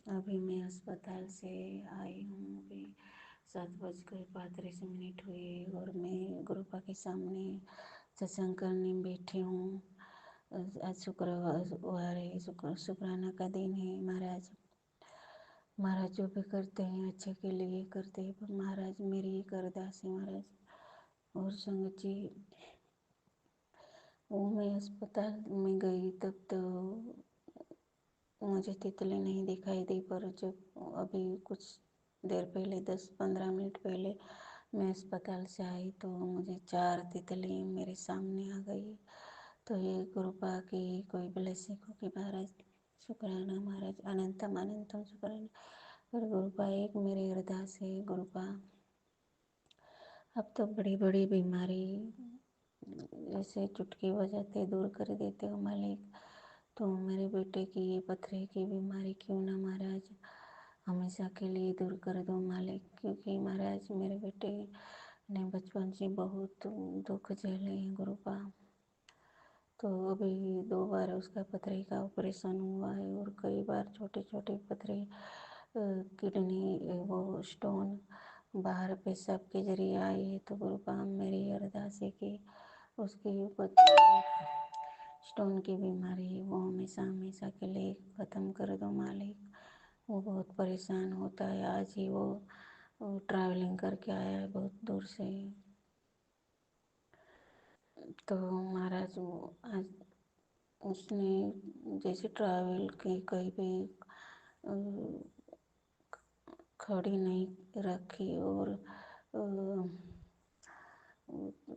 अभी मैं अस्पताल से आई हूँ। अभी 7:35 हुए और मैं गुरुपा के सामने सत्संग करने बैठी हूँ। आज शुक्रवार है, शुक्राना का दिन है। महाराज जो भी करते हैं अच्छे के लिए करते हैं, पर महाराज मेरी एक अरदास है महाराज। और संगत जी, वो मैं अस्पताल में गई तब तो मुझे तितली नहीं दिखाई दी, पर जब अभी कुछ देर पहले 10-15 मिनट पहले मैं अस्पताल से आई तो मुझे 4 तितली मेरे सामने आ गई। तो ये गुरुपा की कोई ब्लेसिंग हो कि महाराज। शुक्राना महाराज, अनंतम अनंतम शुक्राना। पर गुरुपा एक मेरी अरदास है, गुरुपा अब तो बड़ी बड़ी बीमारी जैसे चुटकी बजाते दूर कर देते हो मालिक, तो मेरे बेटे की ये पथरी की बीमारी क्यों ना महाराज हमेशा के लिए दूर कर दो मालिक। क्योंकि महाराज मेरे बेटे ने बचपन से बहुत दुख झेले हैं गुरुपा। तो अभी 2 बार उसका पथरी का ऑपरेशन हुआ है और कई बार छोटे छोटे पथरी किडनी वो स्टोन बाहर पेशाब के जरिए आई है। तो गुरुपा मेरी अरदास है कि उसकी स्टोन की बीमारी है वो हमेशा हमेशा के लिए ख़त्म कर दो मालिक। वो बहुत परेशान होता है। आज ही वो ट्रैवलिंग करके आया है बहुत दूर से। तो महाराज वो आज उसने जैसे ट्रैवल की कहीं भी खड़ी नहीं रखी और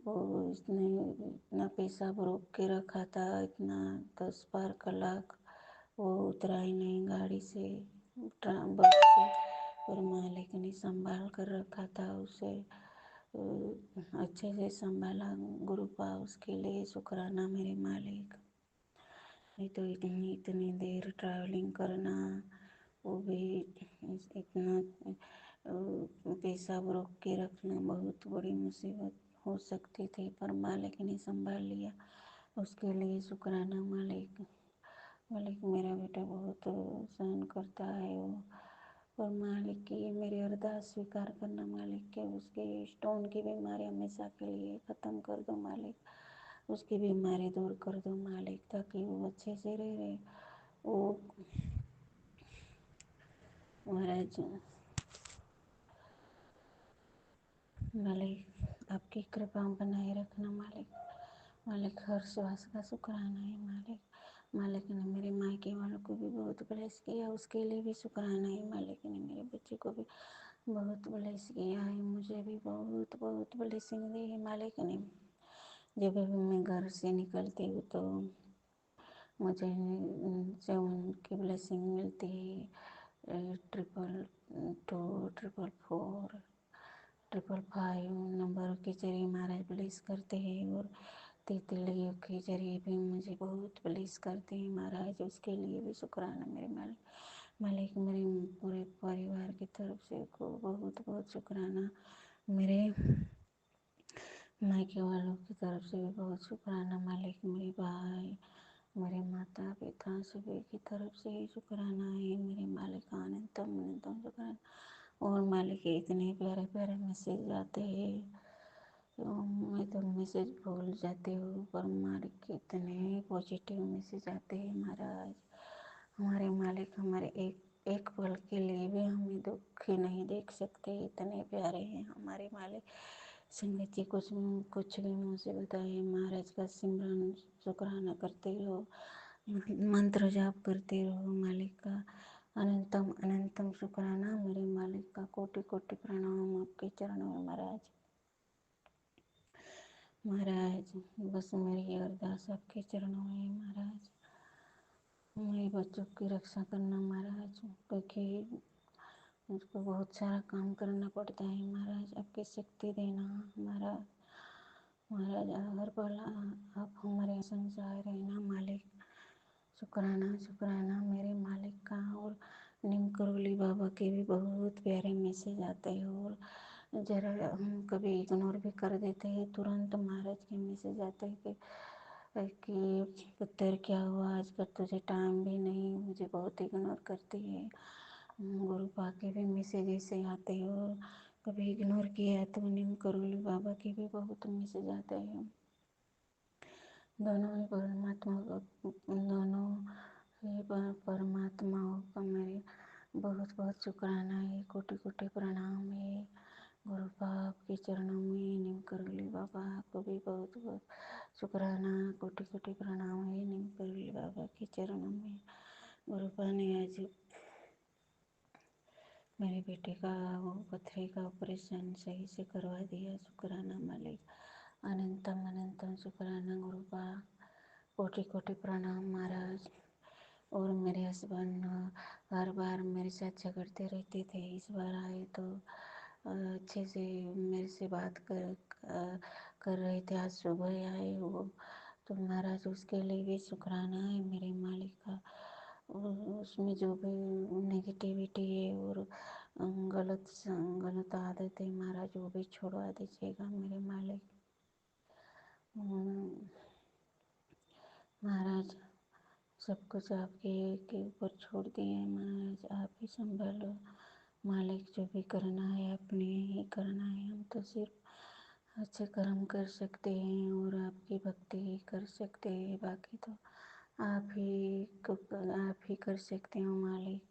वो इसने इतना पेशाब रोक के रखा था, इतना 10 बार लाख वो उतरा ही नहीं गाड़ी से बस से, और मालिक ने संभाल कर रखा था उसे, अच्छे से संभाला गुरुपा। उसके लिए शुक्राना मेरे मालिक। नहीं तो इतनी इतनी देर ट्रैवलिंग करना, वो भी इतना पेशाब रोक के रखना बहुत बड़ी मुसीबत हो सकती थी, पर मालिक ने संभाल लिया। उसके लिए शुक्राना मालिक। मालिक मेरा बेटा बहुत सहन करता है वो, और मालिक की ये मेरी अरदास स्वीकार करना मालिक के, उसके स्टोन की बीमारी हमेशा के लिए ख़त्म कर दो मालिक। उसकी बीमारी दूर कर दो मालिक, ताकि वो अच्छे से रहे। वो महाराज मालिक आपकी कृपा बनाए रखना मालिक। मालिक हर श्वास का शुक्राना है मालिक। मालिक ने मेरे मायके वालों को भी बहुत ब्लेस किया, उसके लिए भी शुक्राना है। मालिक ने मेरे बच्चे को भी बहुत ब्लेस किया है, मुझे भी बहुत बहुत ब्लेसिंग दी है मालिक ने। जब भी मैं घर से निकलती हूँ तो मुझे जो उनकी ब्लेसिंग मिलती है, 222 444 555 नंबर के जरिए महाराज ब्लेस करते हैं, और तितलियों के जरिए भी मुझे बहुत ब्लेस करते हैं महाराज, उसके लिए भी शुक्राना मेरे मालिक। मालिक मेरे पूरे परिवार की तरफ से को बहुत बहुत शुक्राना, मेरे मायके वालों की तरफ से भी बहुत शुक्राना मालिक, मेरे भाई, मेरे माता पिता सभी की तरफ से ही शुक्राना है मेरे मालिक। अनंतम अनंतम शुक्राना। और मालिक के इतने प्यारे प्यारे मैसेज आते हैं, मैं तो मैसेज भूल जाती हूँ, पर मालिक के इतने पॉजिटिव मैसेज आते हैं महाराज। हमारे मालिक हमारे एक एक पल के लिए भी हमें दुखी नहीं देख सकते, इतने प्यारे हैं हमारे मालिक। संगत जी कुछ भी मुझसे बताए, महाराज का सिमरन शुक्राना करते रहो, मंत्र जाप करते रहो मालिक का। अनंतम अनंतम शुक्राना मेरे मालिक का, कोटि कोटि प्रणाम आपके चरणों में महाराज। महाराज बस मेरी अरदास आपके चरणों में महाराज, मेरे बच्चों की रक्षा करना महाराज, क्योंकि मुझको बहुत सारा काम करना पड़ता है महाराज, आपकी शक्ति देना महाराज। महाराज हर पल आप हमारे संग सहाय रहना मालिक। शुक्राना शुक्राना मेरे मालिक का। और नीम करोली बाबा के भी बहुत प्यारे मैसेज आते हैं, और जरा हम कभी इग्नोर भी कर देते हैं, तुरंत महाराज के मैसेज आते हैं कि पुत्र क्या हुआ आजकल, तुझे टाइम भी नहीं, मुझे बहुत इग्नोर करती है। गुरु पा के भी मैसेज ऐसे आते हैं, और कभी इग्नोर किया तो नीम करोली बाबा के भी बहुत मैसेज आते हैं। दोनों ही परमात्माओं का मेरे बहुत बहुत शुक्राना है, कोटि कोटि प्रणाम है गुरु बाप के चरणों में। नीम करोली बाबा को भी बहुत बहुत शुक्राना, कोटि कोटि प्रणाम है नीम करोली बाबा के चरणों में। गुरु पा ने आज मेरे बेटे का वो पथरी का ऑपरेशन सही से करवा दिया, शुक्राना मालिक। अनंतम अनंतम शुक्राना गुरु पा, कोटि कोटि प्रणाम महाराज। और मेरे हस्बैंड हर बार मेरे साथ झगड़ते रहते थे, इस बार आए तो अच्छे से मेरे से बात कर रहे थे। आज सुबह आए वो तो महाराज, उसके लिए भी शुक्राना है मेरे मालिक का। और उसमें जो भी नेगेटिविटी है और गलत आदत है महाराज, वो भी छोड़वा दीजिएगा मेरे मालिक। महाराज सब कुछ आपके के ऊपर छोड़ दिए महाराज, आप ही संभालो मालिक। जो भी करना है अपने ही करना है, हम तो सिर्फ अच्छे कर्म कर सकते हैं और आपकी भक्ति ही कर सकते हैं, बाकी तो आप ही कर सकते हो मालिक।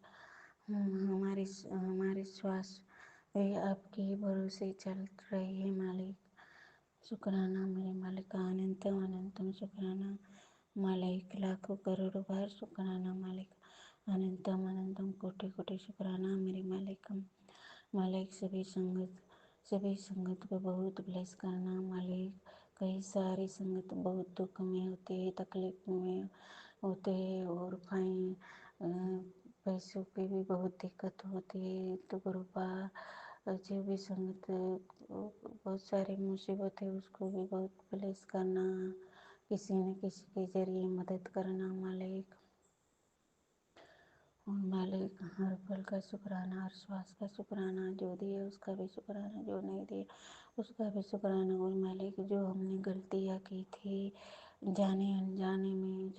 हमारे श्वास वे आपके ही भरोसे चल रही है मालिक। शुक्राना मेरे मालिक का, अनंतम अनंतम शुक्राना मालिक। लाखों करोड़ों बार शुक्राना मालिक। अनंतम अनंतम कोटि कोटि शुक्राना मेरे मालिक। मालिक सभी संगत को बहुत ब्लेस करना मालिक। कई सारी संगत बहुत दुख में होती है, तकलीफ में होते हैं, और पैसों की भी बहुत दिक्कत होती है, तो गुरुपा जो भी संगत बहुत सारी मुसीबत है उसको भी बहुत ब्लेस करना, किसी न किसी के जरिए मदद करना मालिक। और मालिक हर पल का शुक्राना, हर श्वास का शुक्राना, जो दिए उसका भी शुक्राना, जो नहीं दिए उसका भी शुक्राना। और मालिक जो हमने गलतियाँ की थी जाने अनजाने में,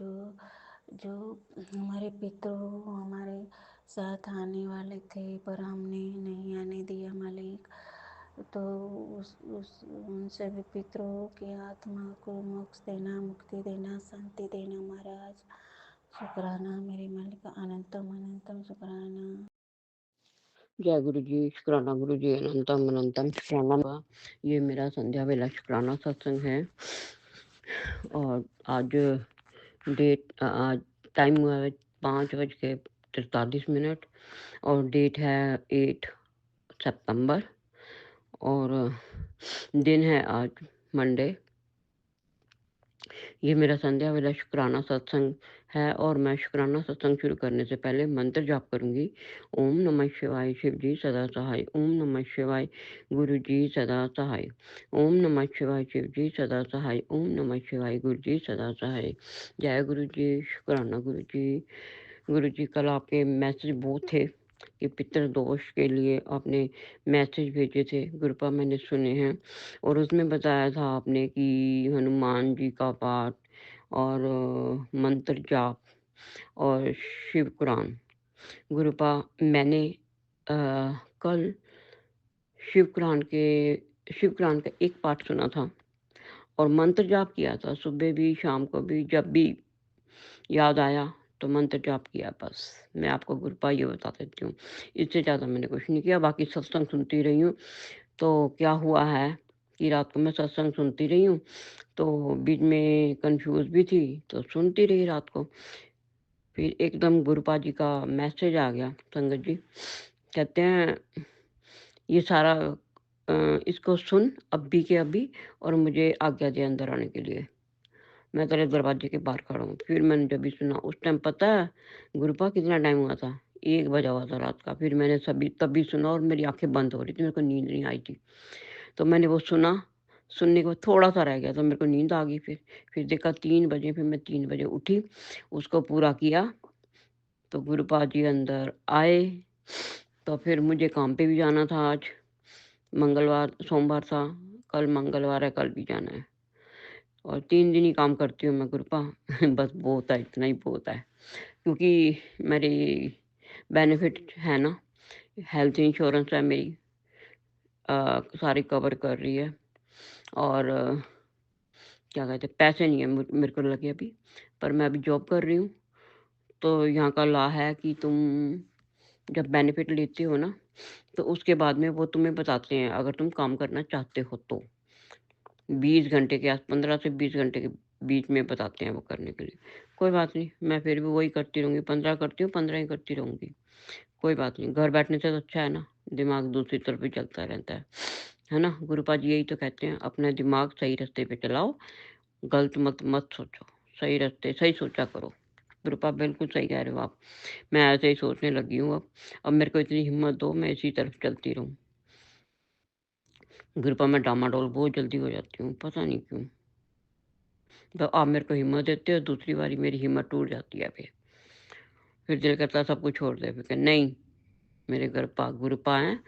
जो हमारे पितरों हमारे साथ आने वाले थे पर हमने नहीं आने दिया मालिक, तो उन सभी पितरों की आत्मा को मोक्ष देना, मुक्ति देना, शांति देना महाराज। शुक्राना मेरे मालिक, अनंतम अनंतम शुक्राना। जय गुरु जी, शुक्राना गुरु जी, अनंतम अनंतम शुक्राना। ये मेरा संध्या वेला शुक्राना सत्संग है और आज आज टाइम हुआ है 5:43 और डेट है 8 सितंबर और दिन है आज मंडे। ये मेरा संध्या वेला शुक्राना सत्संग है और मैं शुक्राना सत्संग शुरू करने से पहले मंत्र जाप करूंगी। ओम नमः शिवाय, शिव जी सदा सहाय। ओम नमः शिवाय, गुरु जी सदा सहाय। ओम नमः शिवाय, शिव जी सदा सहाय। ओम नमः शिवाय, गुरु जी सदा सहाय। जय गुरु जी, शुक्राना गुरु जी। गुरु जी, कल आपके मैसेज बहुत थे कि पितृ दोष के लिए आपने मैसेज भेजे थे, कृपा मैंने सुने हैं और उसमें बताया था आपने कि हनुमान जी का पाठ और मंत्र जाप और शिव कुरान। गुरुपा मैंने कल शिव कुरान का एक पाठ सुना था और मंत्र जाप किया था, सुबह भी शाम को भी, जब भी याद आया तो मंत्र जाप किया। बस मैं आपको गुरुपा ये बता देती हूँ, इससे ज़्यादा मैंने कुछ नहीं किया। बाकी सत्संग सुनती रही हूँ। तो क्या हुआ है कि रात को मैं सत्संग सुनती रही हूँ तो बीच में कंफ्यूज भी थी, तो सुनती रही रात को। फिर एकदम गुरुपा जी का मैसेज आ गया, संगत जी कहते हैं ये सारा इसको सुन अभी के अभी और मुझे आज्ञा दे अंदर आने के लिए, मैं तेरे दरवाजे के बाहर खड़ा हूँ। फिर मैंने जब भी सुना, उस टाइम पता है गुरुपा कितना टाइम हुआ था, 1 बजा हुआ था रात का। फिर मैंने तभी सुना और मेरी आंखें बंद हो रही थी, मेरे को नींद नहीं आई थी। तो मैंने वो सुना, सुनने के बाद थोड़ा सा रह गया तो मेरे को नींद आ गई। फिर देखा 3 बजे, फिर मैं 3 बजे उठी, उसको पूरा किया। तो गुरुपा जी अंदर आए तो फिर मुझे काम पे भी जाना था। आज सोमवार था, कल मंगलवार है, कल भी जाना है और 3 दिन ही काम करती हूँ मैं गुरुपा। बस बहुत है, इतना ही बहुत है, क्योंकि मेरी बेनिफिट है ना, हेल्थ इंश्योरेंस है मेरी, सारी कवर कर रही है और क्या कहते हैं, पैसे नहीं है मेरे को लगे अभी, पर मैं अभी जॉब कर रही हूँ। तो यहाँ का लॉ है कि तुम जब बेनिफिट लेते हो ना तो उसके बाद में वो तुम्हें बताते हैं अगर तुम काम करना चाहते हो तो 20 घंटे के 15 से 20 घंटे के बीच में बताते हैं वो करने के लिए। कोई बात नहीं, मैं फिर भी वही करती रहूँगी, 15 करती हूँ, 15 ही करती रहूँगी। कोई बात नहीं, घर बैठने से तो अच्छा है ना, दिमाग दूसरी तरफ भी चलता रहता है ना। गुरुपा जी यही तो कहते हैं, अपना दिमाग सही रास्ते पे चलाओ, गलत मत मत सोचो, सही रास्ते सही सोचा करो। गुरुपा बिल्कुल सही कह रहे हो आप, मैं ऐसे ही सोचने लगी हूँ अब मेरे को इतनी हिम्मत दो, मैं इसी तरफ चलती रहूँ। गुरुपा मैं डामाडोल बहुत जल्दी हो जाती हूँ, पता नहीं क्यों। तो आप मेरे को हिम्मत देते हो, दूसरी बारी मेरी हिम्मत टूट जाती है। फिर दिल करता है सब कुछ छोड़ दे, फिर नहीं, मेरे घर गुरुपा हैं,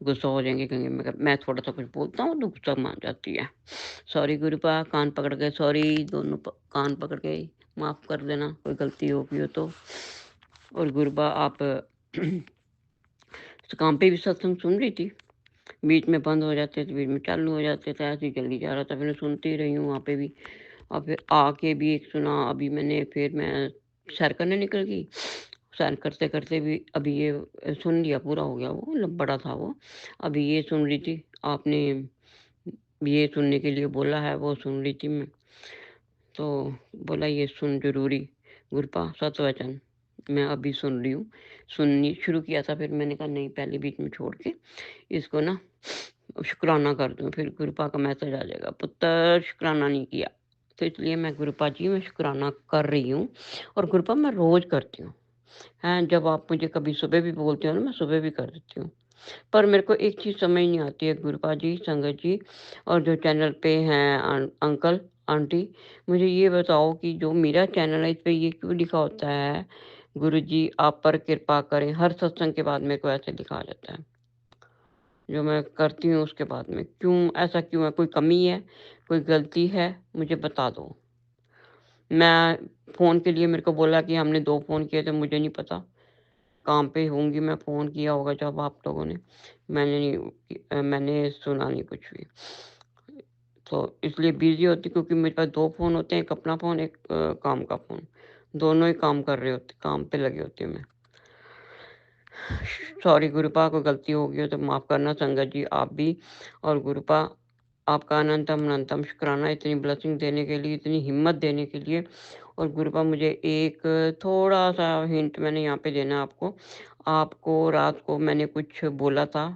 गुस्सा हो जाएंगे, कहेंगे मैं थोड़ा सा कुछ बोलता हूँ तो गुस्सा मान जाती है। सॉरी गुरुपा, कान पकड़ गए, सॉरी दोनों कान पकड़ गए, माफ़ कर देना कोई गलती हो गई हो तो। और गुरुपा आप काम पे भी सत्संग सुन रही थी, बीच में बंद हो जाते थे, बीच में चालू हो जाते थे, ऐसे ही जल्दी जा रहा था, फिर सुनती रही हूँ वहाँ पे भी। और फिर आके भी एक सुना अभी मैंने, फिर मैं सैर करने निकल गई, सैर करते करते भी अभी ये सुन लिया, पूरा हो गया वो, बड़ा था वो। अभी ये सुन रही थी, आपने ये सुनने के लिए बोला है, वो सुन रही थी मैं। तो बोला ये सुन जरूरी, गुरपा सतवचन मैं अभी सुन रही हूँ, सुननी शुरू किया था, फिर मैंने कहा नहीं, पहले बीच में छोड़ के इसको ना शुक्राना कर दूँ, फिर गुरुपा का मैसेज आ जाएगा, पुत्र शुक्राना नहीं किया। तो इसलिए मैं गुरुपा जी मैं शुक्राना कर रही हूँ और गुरुपा मैं रोज़ करती हूँ। हैं, जब आप मुझे कभी सुबह भी बोलते हो ना, मैं सुबह भी कर देती हूँ। पर मेरे को एक चीज़ समझ नहीं आती है गुरुपा जी, संगत जी और जो चैनल पे हैं अंकल आंटी, मुझे ये बताओ कि जो मेरा चैनल है इस पे ये क्यों लिखा होता है, गुरु जी आप पर कृपा करें, हर सत्संग के बाद मेरे को ऐसे लिखा आ जाता है, जो मैं करती हूँ उसके बाद में क्यों, ऐसा क्यों है, कोई कमी है, कोई गलती है, मुझे बता दो। मैं फ़ोन के लिए मेरे को बोला कि हमने 2 फ़ोन किए थे, मुझे नहीं पता, काम पे होंगी मैं, फ़ोन किया होगा जब आप लोगों ने, मैंने सुना नहीं कुछ भी। तो इसलिए बिज़ी होती, क्योंकि मेरे पास 2 फ़ोन होते हैं, एक अपना फ़ोन, एक काम का फ़ोन, दोनों ही काम कर रहे होते, काम पे लगे होते हैं मैं। सॉरी गुरुपा, कोई गलती हो गई हो तो माफ़ करना संगत जी आप भी। और गुरुपा आपका अनंतम अनंतम शुक्राना इतनी ब्लेसिंग देने के लिए, इतनी हिम्मत देने के लिए। और गुरुपा मुझे एक थोड़ा-सा हिंट मैंने यहाँ पे देना है आपको। आपको रात को मैंने कुछ बोला था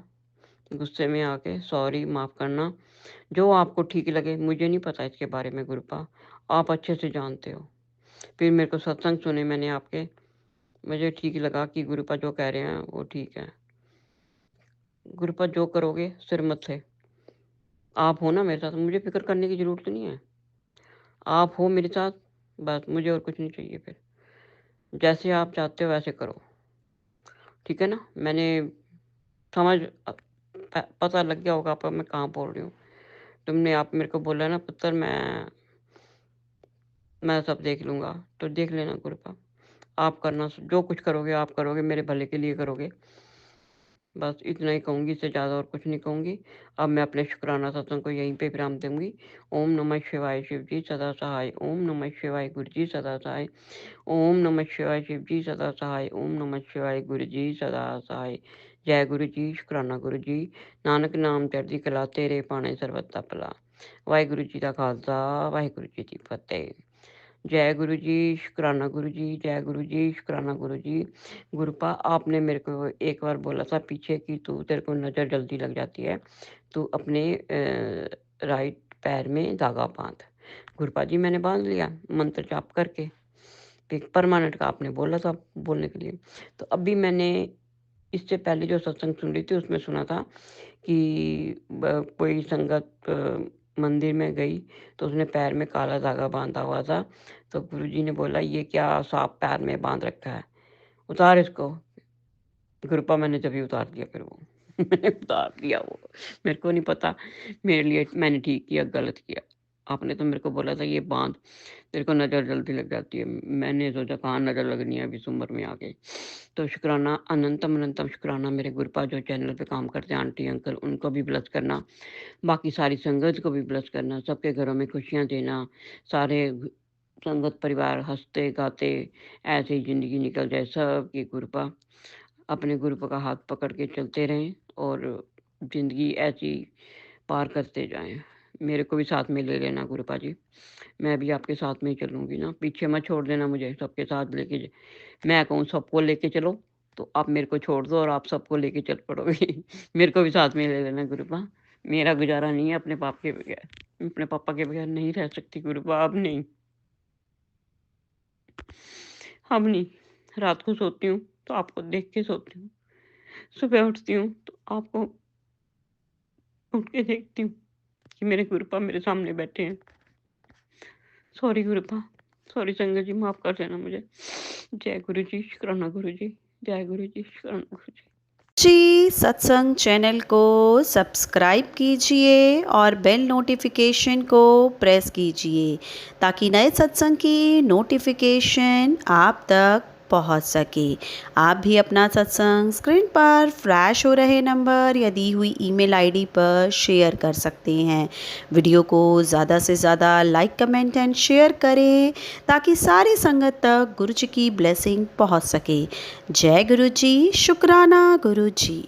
गुस्से में आके, सॉरी माफ़ करना। जो आपको ठीक लगे, मुझे नहीं पता इसके बारे में गुरुपा, आप अच्छे से जानते हो। फिर मेरे को सत्संग सुने मैंने आपके, मुझे ठीक लगा कि गुरुपा जो कह रहे हैं वो ठीक है। गुरुपा जो करोगे सिर मत थे, आप हो ना मेरे साथ, मुझे फ़िक्र करने की ज़रूरत नहीं है। आप हो मेरे साथ, बस मुझे और कुछ नहीं चाहिए फिर। जैसे आप चाहते हो वैसे करो, ठीक है ना? मैंने समझ पता लग गया होगा आपको मैं कहाँ बोल रही हूँ। तुमने आप मेरे को बोला ना पुत्र मैं सब देख लूँगा, तो देख लेना गुरुपा। आप करना जो कुछ करोगे आप करोगे, मेरे भले के लिए करोगे। बस इतना ही कहूँगी, इससे ज़्यादा और कुछ नहीं कहूँगी। अब मैं अपने शुक्राना सत्संग को यहीं पे विराम दूँगी। ओम नमः शिवाय शिव जी सदा सहाय। ओम नमः शिवाय गुरु जी सदा सहाय। ओम नमः शिवाय शिव जी सदा सहाय। ओम नमः शिवाय गुरु जी सदा सहाय। जय गुरु जी, शुकराना गुरु जी। नानक नाम चढ़दी कला, तेरे पाने सर्बत दा भला। वाहिगुरु जी का खालसा, वाहिगुरु जी की फतेह। जय गुरु जी, शुकराना गुरु जी, जय गुरु जी, शुकराना गुरु जी। गुरुपा आपने मेरे को एक बार बोला था पीछे कि तू तेरे को नज़र जल्दी लग जाती है, तू अपने राइट पैर में धागा बांध। गुरुपा जी मैंने बांध लिया मंत्र जाप करके, एक परमानेंट का आपने बोला था बोलने के लिए। तो अभी मैंने इससे पहले जो सत्संग सुन रही थी उसमें सुना था कि कोई संगत मंदिर में गई तो उसने पैर में काला धागा बांधा हुआ था, तो गुरुजी ने बोला ये क्या सांप पैर में बांध रखा है, उतार इसको। कृपा मैंने जब ही उतार दिया फिर वो मैंने उतार दिया वो, मेरे को नहीं पता मेरे लिए मैंने ठीक किया गलत किया। आपने तो मेरे को बोला था ये बांध, तेरे को नज़र जल्दी लग जाती है। मैंने सोचा कहाँ नज़र लगनी है अभी इस उम्र में आके। तो शुक्राना अनंतम अनंतम शुक्राना मेरे गुरुपा जो चैनल पे काम करते हैं, आंटी अंकल उनको भी ब्लेस करना, बाकी सारी संगत को भी ब्लेस करना, सबके घरों में खुशियाँ देना, सारे संगत परिवार हंसते गाते ऐसे ही ज़िंदगी निकल जाए। सबकी कृपा, अपने गुरु का हाथ पकड़ के चलते रहें और ज़िंदगी ऐसी पार करते जाएं। मेरे को भी साथ में ले लेना गुरुपा जी, मैं भी आपके साथ में ही चलूँगी ना, पीछे मत छोड़ देना मुझे, सबके साथ लेके मैं कहूँ सबको लेके चलो तो आप मेरे को छोड़ दो और आप सबको लेके चल पड़ोगे मेरे को भी साथ में ले लेना गुरुपा, मेरा गुजारा नहीं है अपने पाप के बगैर, अपने पापा के बगैर नहीं रह सकती गुरुपा, अब नहीं, अब नहीं। रात को सोती हूँ तो आपको देख के सोती हूँ, सुबह उठती हूँ तो आपको उठ के देखती हूँ कि मेरे गुरुपा मेरे सामने बैठे हैं। सॉरी गुरुपा, सॉरी संगत जी माफ़ कर देना मुझे। जय गुरु जी, शुक्राना गुरु जी, जय गुरु जी, शुक्राना गुरु जी। जी सत्संग चैनल को सब्सक्राइब कीजिए और बेल नोटिफिकेशन को प्रेस कीजिए ताकि नए सत्संग की नोटिफिकेशन आप तक पहुंच सके। आप भी अपना सत्संग स्क्रीन पर फ्लैश हो रहे नंबर या दी हुई ईमेल आईडी पर शेयर कर सकते हैं। वीडियो को ज़्यादा से ज़्यादा लाइक कमेंट एंड शेयर करें ताकि सारी संगत तक गुरु जी की ब्लेसिंग पहुंच सके। जय गुरु जी, शुक्राना गुरु जी।